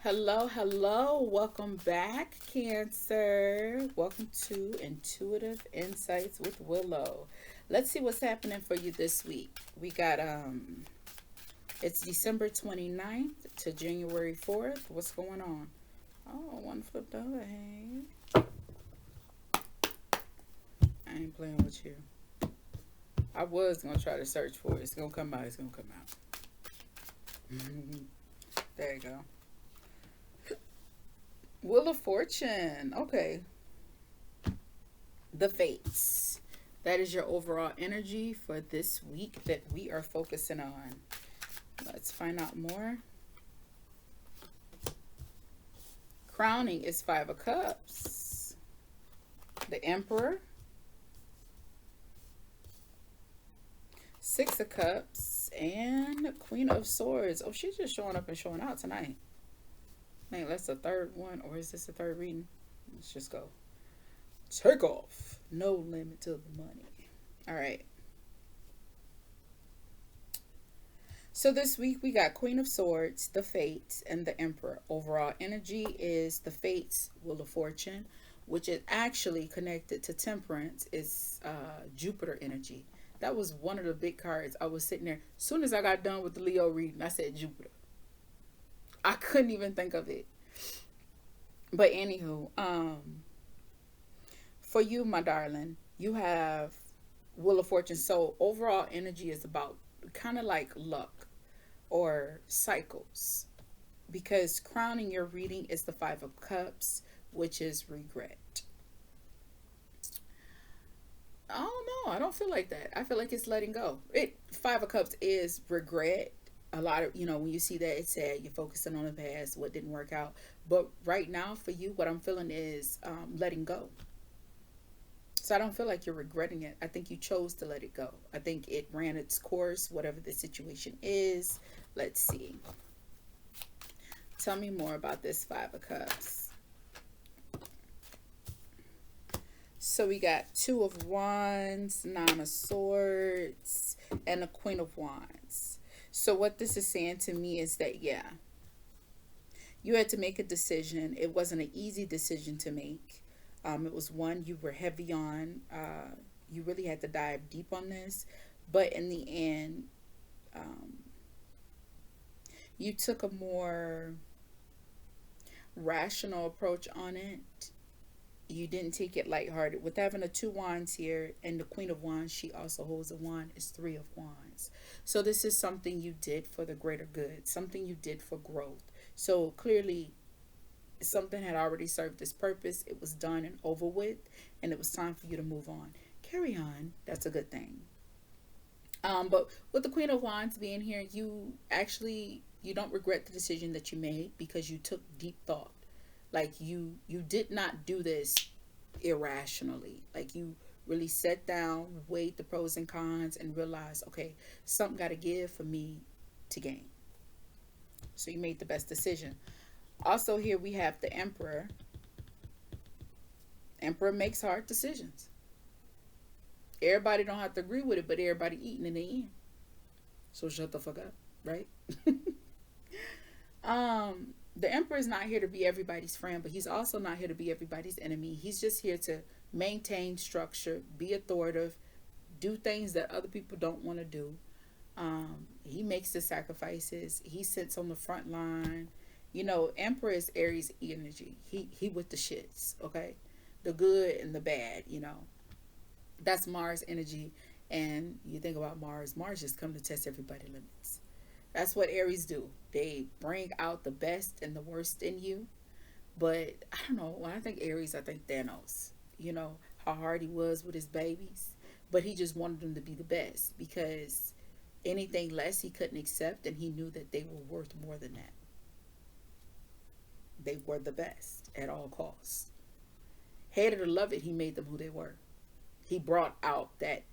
Hello, hello. Welcome back, Cancer. Welcome to Intuitive Insights with Willow. Let's see what's happening for you this week. We got it's December 29th to January 4th. What's going on? Oh, one flipped over. Hey. I ain't playing with you. I was gonna try to search for it. It's gonna come out. It's gonna come out. There you go. Wheel of Fortune. Okay. The Fates. That is your overall energy for this week that we are focusing on. Let's find out more. Crowning is Five of Cups. The Emperor. Six of Cups. And Queen of Swords. Oh, she's just showing up and showing out tonight. Man, that's the third one, or is this the third reading? Let's just go. Take off. No limit to the money. All right. So this week we got Queen of Swords, the Fates, and the Emperor. Overall energy is the Fates, Wheel of Fortune, which is actually connected to Temperance. It's Jupiter energy. That was one of the big cards. I was sitting there. As soon as I got done with the Leo reading, I said Jupiter. I couldn't even think of it. But anywho, for you, my darling, you have Wheel of Fortune. So overall energy is about kind of like luck or cycles. Because crowning your reading is the Five of Cups, which is regret. I don't know. I don't feel like that. I feel like it's letting go. Five of Cups is regret. A lot of, when you see that, it's sad. You're focusing on the past, what didn't work out. But right now for you, what I'm feeling is letting go. So I don't feel like you're regretting it. I think you chose to let it go. I think it ran its course, whatever the situation is. Let's see. Tell me more about this Five of Cups. So we got Two of Wands, Nine of Swords, and a Queen of Wands. So what this is saying to me is that, yeah, you had to make a decision. It wasn't an easy decision to make. It was one you were heavy on. You really had to dive deep on this. But in the end, you took a more rational approach on it. You didn't take it lighthearted. With having the Two Wands here and the Queen of Wands, she also holds a wand, is Three of Wands. So this is something you did for the greater good, something you did for growth. So clearly something had already served its purpose. It was done and over with, and it was time for you to move on. Carry on. That's a good thing. But with the Queen of Wands being here, you don't regret the decision that you made because you took deep thought. Like you did not do this irrationally. Like you really sat down, weighed the pros and cons, and realized, okay, something got to give for me to gain. So you made the best decision. Also here we have the Emperor. Emperor makes hard decisions. Everybody don't have to agree with it, but everybody eating in the end. So shut the fuck up, right? The Emperor is not here to be everybody's friend, but he's also not here to be everybody's enemy. He's just here to maintain structure, be authoritative, do things that other people don't want to do. He makes the sacrifices. He sits on the front line. Emperor is Aries energy. He with the shits, okay? The good and the bad, That's Mars energy. And you think about Mars just come to test everybody's limits. That's what Aries do. They bring out the best and the worst in you. But I don't know. When I think Aries, I think Thanos. How hard he was with his babies. But he just wanted them to be the best because anything less he couldn't accept, and he knew that they were worth more than that. They were the best at all costs. Hated or love it, he made them who they were. He brought out that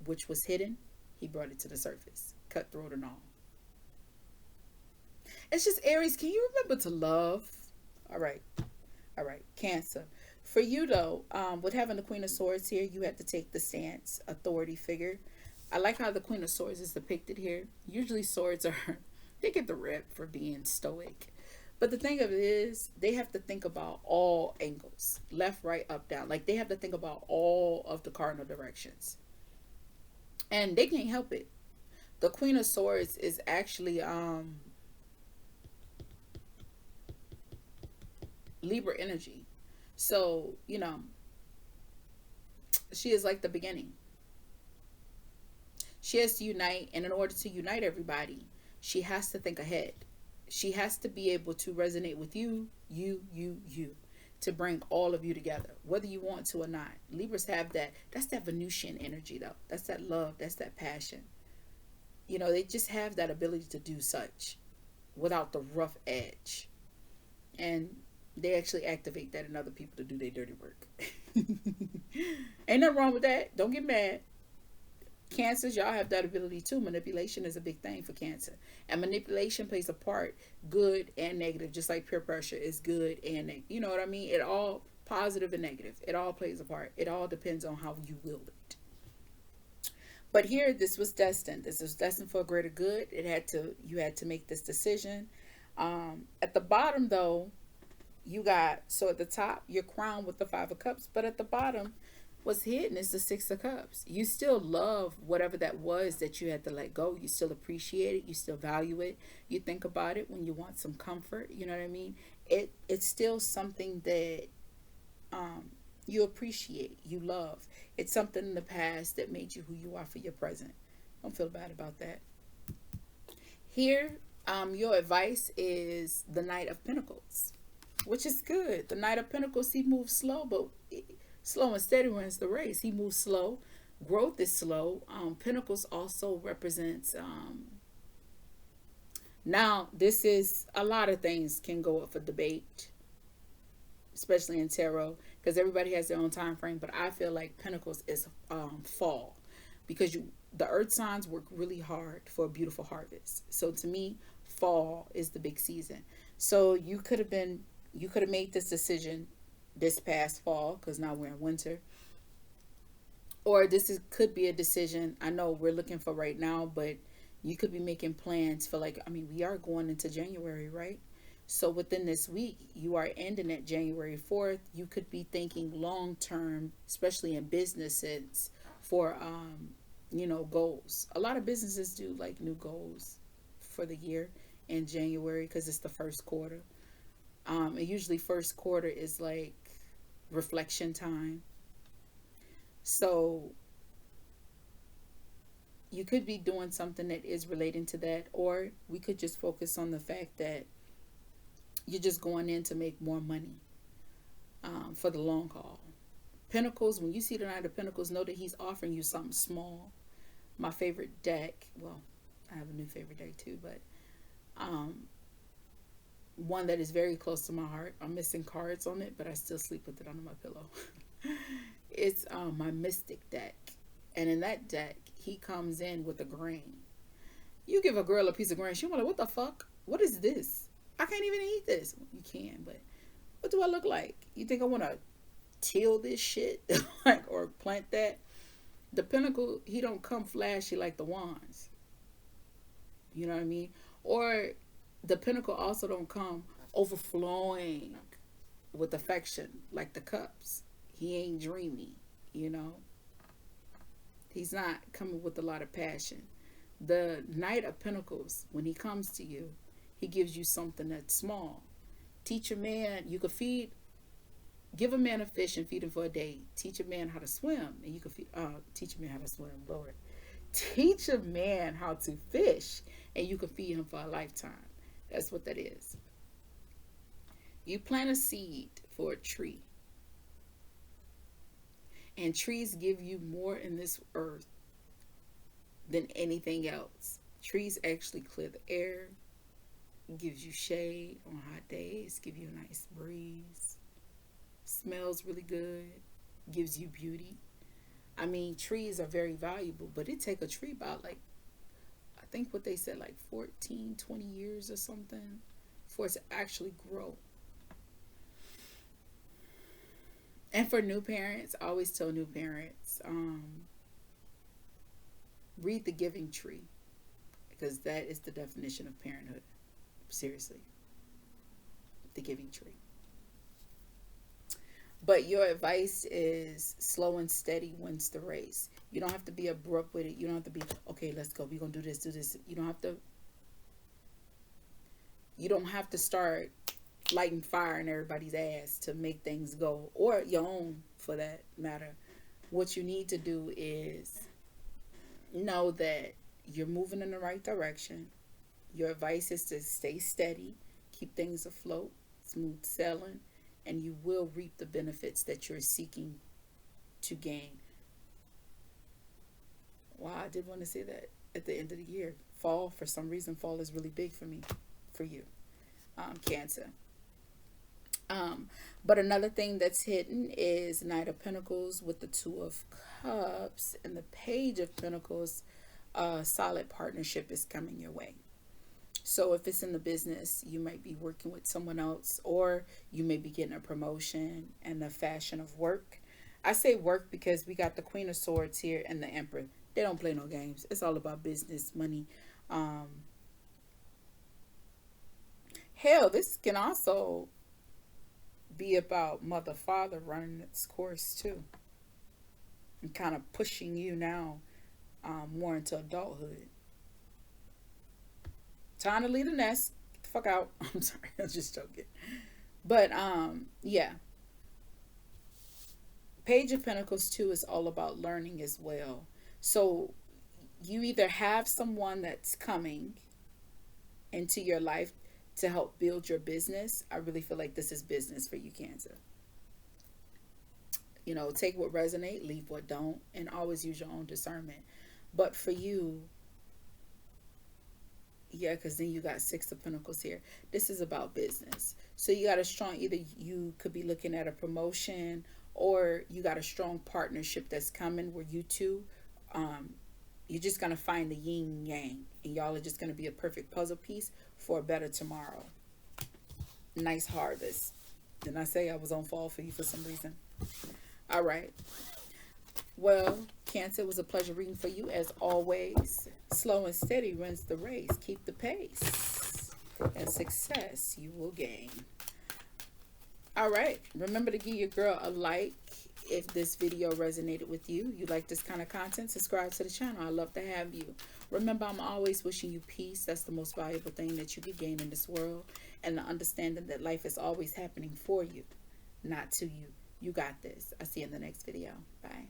which was hidden. He brought it to the surface. Cutthroat and all. It's just Aries. Can you remember to love? All right. Cancer. For you though, with having the Queen of Swords here, you have to take the stance, authority figure. I like how the Queen of Swords is depicted here. Usually swords they get the rep for being stoic. But the thing of it is, they have to think about all angles, left, right, up, down. Like they have to think about all of the cardinal directions, and they can't help it. The Queen of Swords is actually Libra energy, so she is like the beginning. She has to unite, and in order to unite everybody, she has to think ahead. She has to be able to resonate with you, to bring all of you together, whether you want to or not. Libras have that. That's that Venusian energy, though. That's that love. That's that passion. They just have that ability to do such without the rough edge. And they actually activate that in other people to do their dirty work. Ain't nothing wrong with that. Don't get mad. Cancers, y'all have that ability too. Manipulation is a big thing for Cancer. And manipulation plays a part, good and negative, just like peer pressure is good and negative. You know what I mean? It all, positive and negative. It all plays a part. It all depends on how you wield it. But here, this was destined. This was destined for a greater good. You had to make this decision. At the bottom, though, so at the top, you're crowned with the Five of Cups, but at the bottom, what's hidden is the Six of Cups. You still love whatever that was that you had to let go. You still appreciate it. You still value it. You think about it when you want some comfort. You know what I mean? It's still something that you appreciate, you love. It's something in the past that made you who you are for your present. Don't feel bad about that. Here, your advice is the Knight of Pentacles, which is good. The Knight of Pentacles, he moves slow, but slow and steady wins the race. He moves slow. Growth is slow. Pentacles also represents now this is a lot of things can go up for debate, especially in tarot, because everybody has their own time frame. But I feel like Pentacles is fall, because the earth signs work really hard for a beautiful harvest. So to me, fall is the big season. So you could have made this decision this past fall, because now we're in winter, or could be a decision I know we're looking for right now, but you could be making plans for, like, we are going into January, right? So within this week, you are ending at January 4th. You could be thinking long term, especially in businesses, for goals. A lot of businesses do like new goals for the year in January, because it's the first quarter. And usually first quarter is like reflection time. So you could be doing something that is relating to that, or we could just focus on the fact that you're just going in to make more money for the long haul. Pentacles, when you see the Knight of Pentacles, know that he's offering you something small. My favorite deck, well, I have a new favorite deck too, but one that is very close to my heart. I'm missing cards on it, but I still sleep with it under my pillow. It's my Mystic deck. And in that deck, he comes in with a grain. You give a girl a piece of grain, she'll be like, what the fuck? What is this? I can't even eat this. You can, but what do I look like? You think I want to till this shit? Or plant that? The Pentacle, he don't come flashy like the wands. You know what I mean? Or the Pentacle also don't come overflowing with affection like the Cups. He ain't dreamy, He's not coming with a lot of passion. The Knight of Pentacles, when he comes to you, he gives you something that's small. Teach a man, you could give a man a fish and feed him for a day. Teach a man how to swim, and you could teach a man how to swim, Lord. Teach a man how to fish, and you can feed him for a lifetime. That's what that is. You plant a seed for a tree. And trees give you more in this earth than anything else. Trees actually clear the air, gives you shade on hot days, give you a nice breeze, smells really good, gives you beauty. Trees are very valuable, but it take a tree about I think what they said, 14, 20 years or something for it to actually grow. And for new parents, I always tell new parents, read The Giving Tree, because that is the definition of parenthood. Seriously. the giving tree. But your advice is slow and steady wins the race. You don't have to be abrupt with it. You don't have to be, okay, let's go. We're going to do this, do this. You don't have to start lighting fire in everybody's ass to make things go, or your own for that matter. What you need to do is know that you're moving in the right direction. Your advice is to stay steady, keep things afloat, smooth sailing, and you will reap the benefits that you're seeking to gain. Wow, I did want to say that at the end of the year. Fall, for some reason, fall is really big for me, for you, Cancer. But another thing that's hidden is Knight of Pentacles with the Two of Cups and the Page of Pentacles. Solid partnership is coming your way. So if it's in the business, you might be working with someone else, or you may be getting a promotion and the fashion of work. I say work because we got the Queen of Swords here and the Emperor. They don't play no games. It's all about business, money. Hell, this can also be about mother father running its course too, and kind of pushing you now more into adulthood. Time to leave the nest. Get the fuck out. I'm sorry, I was just joking. But yeah. Page of Pentacles too is all about learning as well. So you either have someone that's coming into your life to help build your business. I really feel like this is business for you, Cancer. You know, take what resonate, leave what don't, and always use your own discernment. But for you, yeah, because then you got Six of Pentacles here. This is about business. So you got a strong, either you could be looking at a promotion, or you got a strong partnership that's coming where you two, you're just going to find the yin yang, and y'all are just going to be a perfect puzzle piece for a better tomorrow. Nice harvest. Didn't I say I was on fall for you for some reason? All right. Well, Cancer, it was a pleasure reading for you as always. Slow and steady wins the race. Keep the pace, and success you will gain. All right. Remember to give your girl a like if this video resonated with you. You like this kind of content, subscribe to the channel. I love to have you. Remember, I'm always wishing you peace. That's the most valuable thing that you could gain in this world. And the understanding that life is always happening for you, not to you. You got this. I'll see you in the next video. Bye.